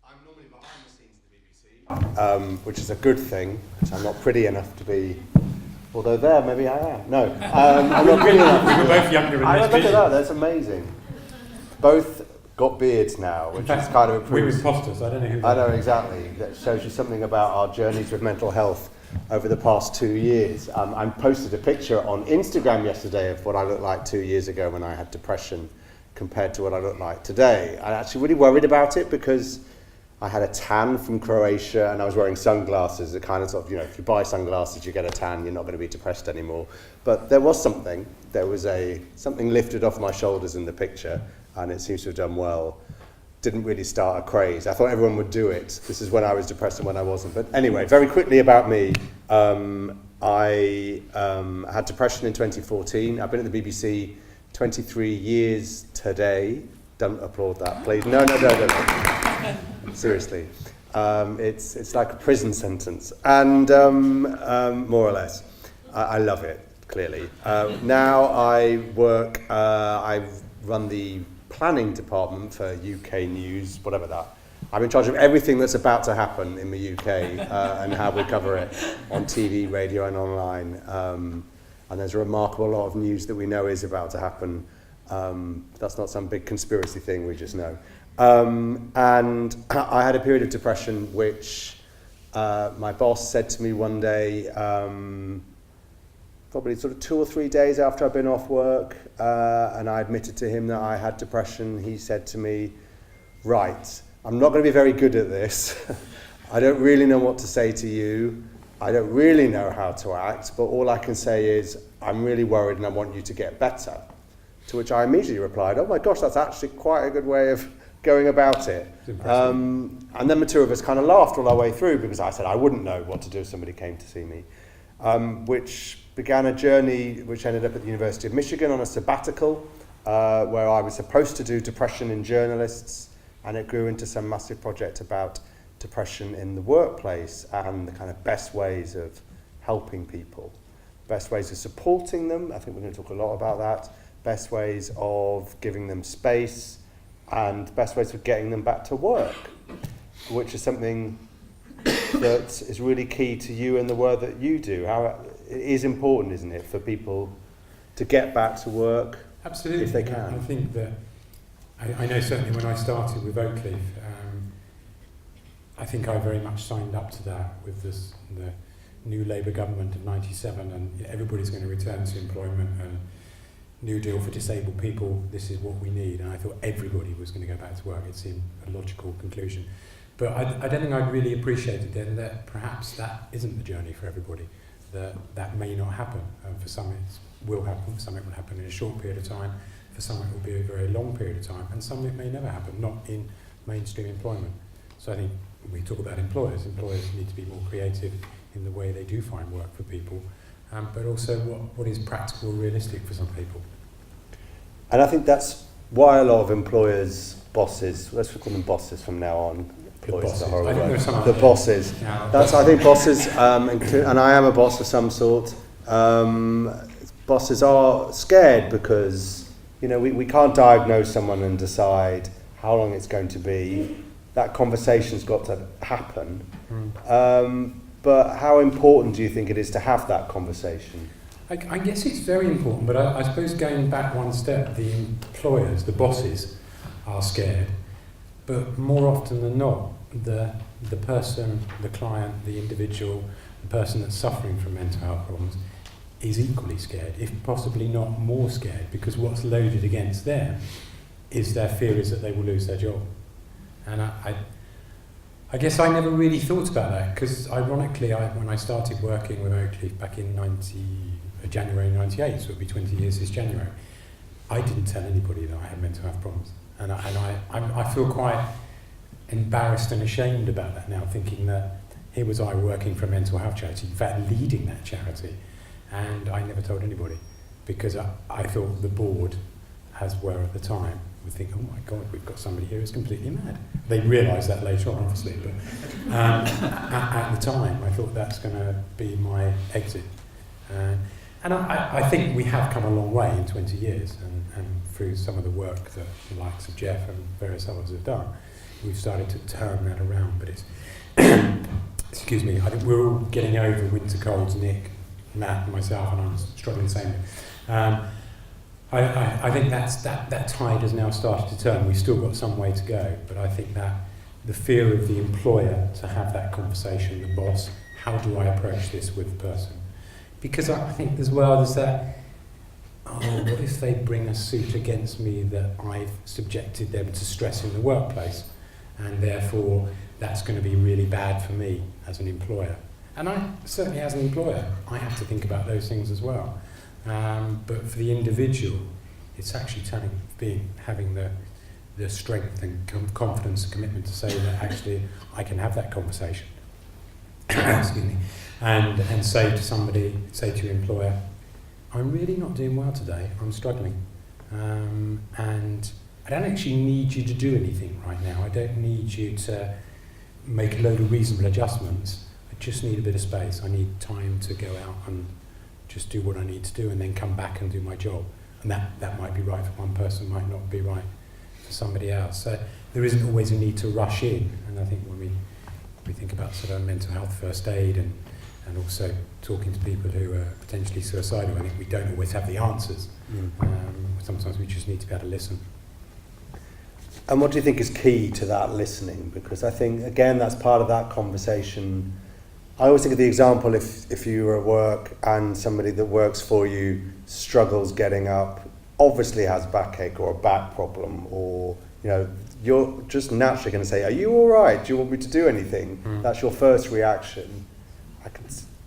I'm normally behind the scenes of the BBC, which is a good thing, because I'm not pretty enough to be, although there, maybe I am. No, I'm not pretty enough. We were both younger in this Look at that, that's amazing. Both got beards now, which is kind of a we're imposters, I don't know who I know, exactly. That shows you something about our journeys with mental health over the past 2 years. I posted a picture on Instagram yesterday of what I looked like 2 years ago when I had depression compared to what I look like today. I actually really worried about it because I had a tan from Croatia and I was wearing sunglasses. It kind of sort of, you know, if you buy sunglasses, you get a tan, you're not going to be depressed anymore. But there was something. There was something lifted off my shoulders in the picture, and it seems to have done well. Didn't really start a craze. I thought everyone would do it. This is when I was depressed and when I wasn't. But anyway, very quickly about me. I had depression in 2014. I've been at the BBC 23 years today. Don't applaud that, please. No. Seriously. It's like a prison sentence. And more or less. I love it, clearly. Now I work, I run the planning department for UK News, whatever that. I'm in charge of everything that's about to happen in the UK and how we cover it on TV, radio and online. And there's a remarkable lot of news that we know is about to happen. That's not some big conspiracy thing, we just know. And I had a period of depression which my boss said to me one day, probably sort of 2 or 3 days after I'd been off work, and I admitted to him that I had depression. He said to me, right, I'm not going to be very good at this. I don't really know what to say to you. I don't really know how to act, but all I can say is I'm really worried and I want you to get better. To which I immediately replied, oh my gosh, that's actually quite a good way of going about it. And then the two of us kind of laughed all our way through because I said I wouldn't know what to do if somebody came to see me, which began a journey which ended up at the University of Michigan on a sabbatical where I was supposed to do depression in journalists, and it grew into some massive project about depression in the workplace and the kind of best ways of helping people, best ways of supporting them. I think we're going to talk a lot about that. Best ways of giving them space and best ways of getting them back to work, which is something that is really key to you and the work that you do. How it is important, isn't it, for people to get back to work. Absolutely. If they can. I think that I know certainly when I started with Oakleaf, I think I very much signed up to that with the new Labour government of 97, and everybody's going to return to employment and New Deal for disabled people, this is what we need. And I thought everybody was going to go back to work. It seemed a logical conclusion. But I don't think I really appreciated then that perhaps that isn't the journey for everybody, that may not happen. For some it will happen, for some it will happen in a short period of time, for some it will be a very long period of time, and some it may never happen, not in mainstream employment. So I think when we talk about employers need to be more creative in the way they do find work for people, but also what is practical and realistic for some people. And I think that's why a lot of employers, bosses, let's call them bosses from now on. Employers is a horrible word. The bosses. Yeah. I think bosses, and I am a boss of some sort, bosses are scared because, you know, we can't diagnose someone and decide how long it's going to be. That conversation's got to happen. But how important do you think it is to have that conversation? I guess it's very important, but I suppose going back one step, the employers, the bosses, are scared, but more often than not, the person, the client, the individual, the person that's suffering from mental health problems is equally scared, if possibly not more scared, because what's loaded against them is their fear is that they will lose their job. And I guess I never really thought about that, because ironically, when I started working with Oakleaf back in January 98, so it'll be 20 years this January, I didn't tell anybody that I had mental health problems. And I feel quite embarrassed and ashamed about that now, thinking that here was I working for a mental health charity, in fact leading that charity, and I never told anybody, because I thought the board, as were at the time, would think, oh my God, we've got somebody here who's completely mad. They realised that later on, obviously, but at the time, I thought that's going to be my exit. And I think we have come a long way in 20 years, and through some of the work that the likes of Jeff and various others have done, we've started to turn that around. But it's, excuse me, I think we're all getting over winter colds, Nick, Matt and myself, and I'm struggling the same. I think that tide has now started to turn. We've still got some way to go, but I think that the fear of the employer to have that conversation, the boss, how do I approach this with the person? Because I think as well there's that, what if they bring a suit against me that I've subjected them to stress in the workplace, and therefore that's going to be really bad for me as an employer. And I certainly, as an employer, I have to think about those things as well. But for the individual, it's actually having the strength and confidence and commitment to say that actually I can have that conversation. Excuse me. And say to your employer, I'm really not doing well today, I'm struggling. And I don't actually need you to do anything right now. I don't need you to make a load of reasonable adjustments. I just need a bit of space. I need time to go out and just do what I need to do and then come back and do my job. And that might be right for one person, might not be right for somebody else. So there isn't always a need to rush in. And I think when we think about sort of mental health first aid and also talking to people who are potentially suicidal, I think we don't always have the answers. Sometimes we just need to be able to listen. And what do you think is key to that listening? Because I think, again, that's part of that conversation. I always think of the example if you are at work and somebody that works for you struggles getting up, obviously has backache or a back problem, or you're just naturally going to say, are you all right? Do you want me to do anything? That's your first reaction.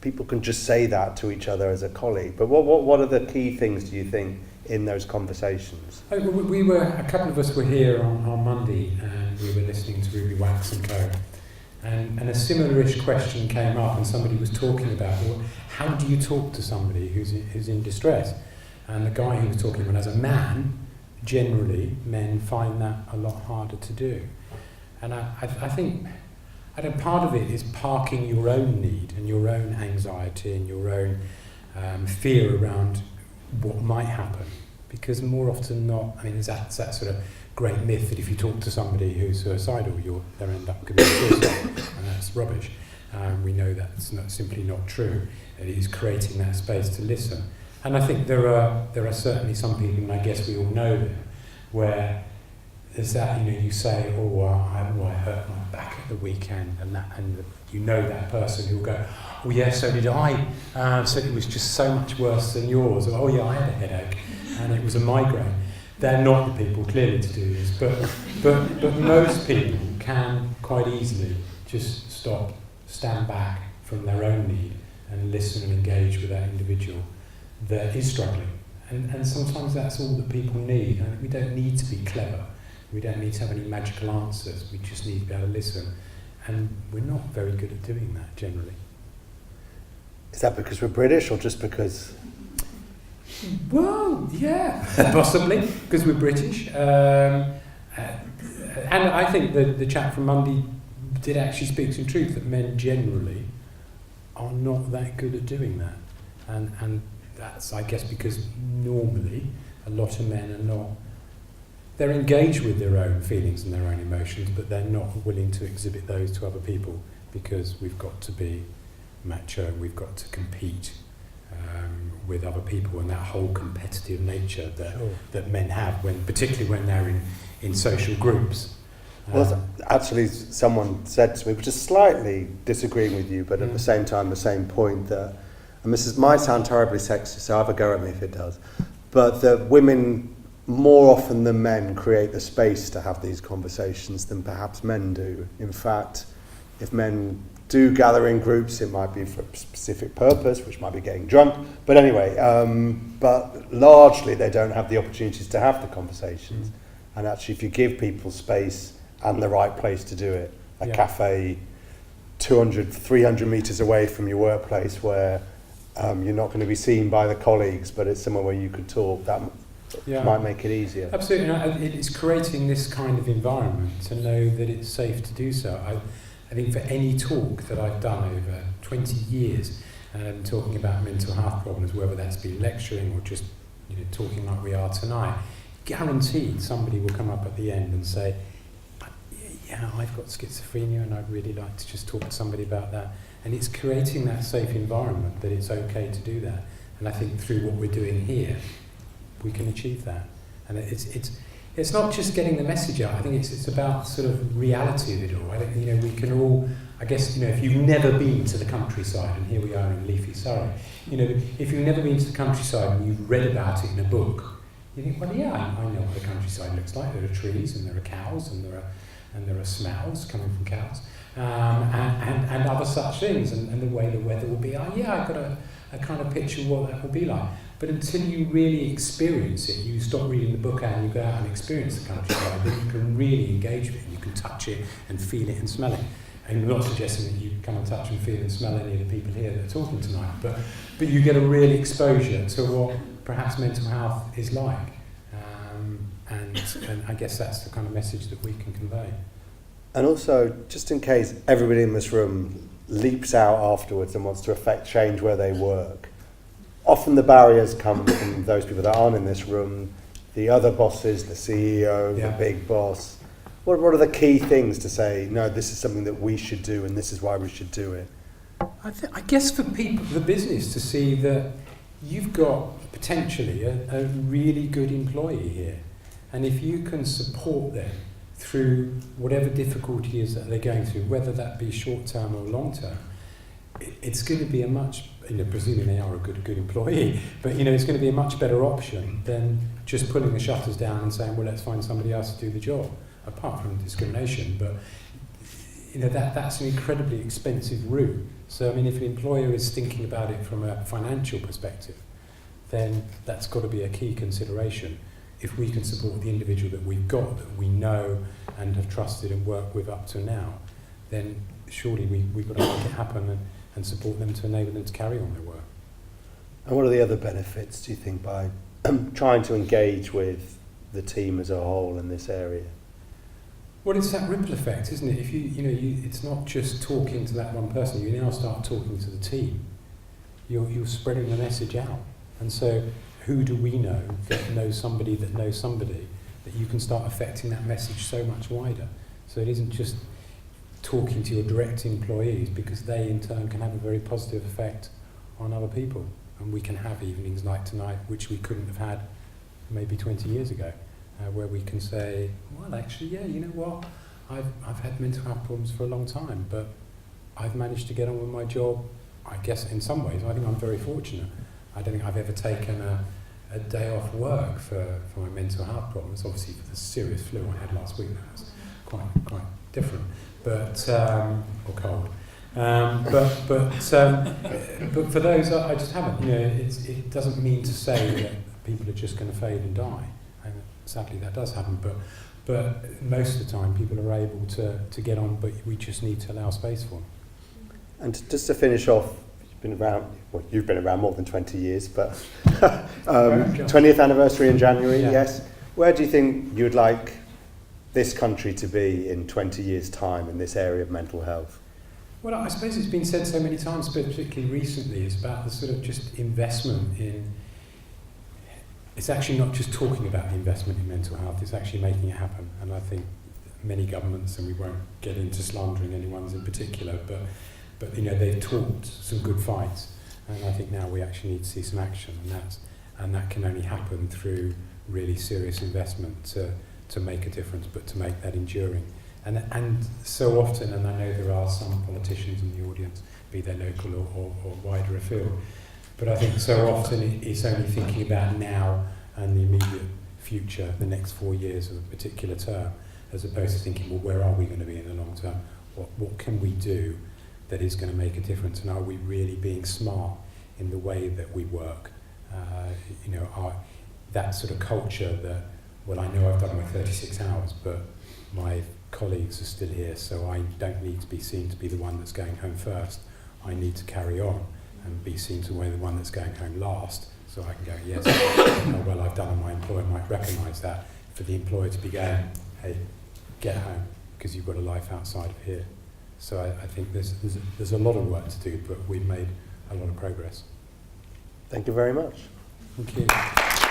People can just say that to each other as a colleague. But what are the key things, do you think, in those conversations? A couple of us were here on Monday, and we were listening to Ruby Wax and Co. And a similar-ish question came up, and somebody was talking about, well, how do you talk to somebody who's in distress? And the guy who was talking about, as a man, generally, men find that a lot harder to do. And I think part of it is parking your own need and your own anxiety and your own fear around what might happen. Because more often than not, there's that sort of great myth that if you talk to somebody who's suicidal, they'll end up committing suicide, and that's rubbish. We know that's simply not true. It is creating that space to listen. And I think there are certainly some people, and I guess we all know them, where there's that, you say, I hurt my back at the weekend, and that person who'll go, oh yeah, so did I. So it was just so much worse than yours. Or, oh yeah, I had a headache, and it was a migraine. They're not the people clearly to do this, but most people can quite easily just stand back from their own need and listen and engage with that individual that is struggling. And sometimes that's all that people need. And we don't need to be clever. We don't need to have any magical answers. We just need to be able to listen. And we're not very good at doing that generally. Is that because we're British, or just because? Well, yeah, possibly, because we're British. And I think the chap from Monday did actually speak some truth, that men generally are not that good at doing that. And that's, I guess, because normally a lot of men are not, they're engaged with their own feelings and their own emotions, but they're not willing to exhibit those to other people, because we've got to be macho, we've got to compete with other people, and that whole competitive nature that men have, particularly when they're in social groups. Well, actually, someone said to me, which is slightly disagreeing with you, but at the same time, the same point, that, and this might sound terribly sexist, so have a go at me if it does, but that women more often than men create the space to have these conversations than perhaps men do. In fact, if men do gather in groups, it might be for a specific purpose, which might be getting drunk. But anyway, but largely they don't have the opportunities to have the conversations. And actually, if you give people space and the right place to do it, a cafe 200, 300 metres away from your workplace where you're not going to be seen by the colleagues, but it's somewhere where you could talk, that might make it easier. Absolutely. It's creating this kind of environment to know that it's safe to do so. I think for any talk that I've done over 20 years, talking about mental health problems, whether that's been lecturing or just talking like we are tonight, guaranteed somebody will come up at the end and say, yeah, I've got schizophrenia and I'd really like to just talk to somebody about that. And it's creating that safe environment that it's okay to do that. And I think through what we're doing here, we can achieve that. And it's not just getting the message out. I think it's about sort of reality of it all. I think, we can all, I guess, if you've never been to the countryside, and here we are in leafy Surrey, if you've never been to the countryside and you've read about it in a book, you think, well, yeah, I know what the countryside looks like. There are trees and there are cows and there are smells coming from cows, and other such things, and the way the weather will be. I've got a kind of picture of what that will be like. But until you really experience it, you stop reading the book and you go out and experience the countryside, then you can really engage with it. You can touch it and feel it and smell it. And I'm not suggesting that you come and touch and feel and smell any of the people here that are talking tonight, but you get a real exposure to what perhaps mental health is like. And I guess that's the kind of message that we can convey. And also, just in case everybody in this room leaps out afterwards and wants to affect change where they work, often the barriers come from those people that aren't in this room, the other bosses, the CEO, the big boss. What are the key things to say, no, this is something that we should do and this is why we should do it? I guess for people, the business, to see that you've got potentially a really good employee here. And if you can support them through whatever difficulty is that they're going through, whether that be short-term or long-term, it's going to be a much, presuming they are a good employee, but it's going to be a much better option than just pulling the shutters down and saying, well, let's find somebody else to do the job, apart from discrimination. But that's an incredibly expensive route. So if an employer is thinking about it from a financial perspective, then that's got to be a key consideration. If we can support the individual that we've got, that we know and have trusted and worked with up to now, then surely we've got to make it happen and support them to enable them to carry on their work. And what are the other benefits, do you think, by trying to engage with the team as a whole in this area? Well, it's that ripple effect, isn't it? If it's not just talking to that one person. You now start talking to the team. You're spreading the message out, and so who do we know that knows somebody that you can start affecting that message so much wider. So it isn't just talking to your direct employees, because they in turn can have a very positive effect on other people, and we can have evenings like tonight which we couldn't have had maybe 20 years ago, where we can say, well, actually, yeah, you know what, I've had mental health problems for a long time, but I've managed to get on with my job. I guess in some ways I think I'm very fortunate. I don't think I've ever taken a day off work for my mental health problems. Obviously for the serious flu I had last week, that was quite different, but or cold. But for those I just haven't. It doesn't mean to say that people are just going to fade and die. And sadly that does happen. But most of the time people are able to get on, but we just need to allow space for them. And just to finish off, you've been around more than 20 years, but 20th anniversary in January, yes. Where do you think you'd like this country to be in 20 years' time in this area of mental health? Well, I suppose it's been said so many times, but particularly recently, it's about the sort of just investment in... It's actually not just talking about the investment in mental health, it's actually making it happen. And I think many governments, and we won't get into slandering anyone's in particular, but they've talked some good fights, and I think now we actually need to see some action, and that can only happen through really serious investment to make a difference, but to make that enduring. And so often, and I know there are some politicians in the audience, be they local or wider afield, but I think so often it's only thinking about now and the immediate future, the next 4 years of a particular term, as opposed to thinking, well, where are we going to be in the long term? What can we do that is going to make a difference, and are we really being smart in the way that we work? That sort of culture that, well, I know I've done my 36 hours, but my colleagues are still here, so I don't need to be seen to be the one that's going home first. I need to carry on and be seen to be the one that's going home last, so I can go, yes, how well I've done, and my employer might recognise that. For the employer to be going, hey, get home, because you've got a life outside of here. So I think there's a lot of work to do, but we've made a lot of progress. Thank you very much. Thank you.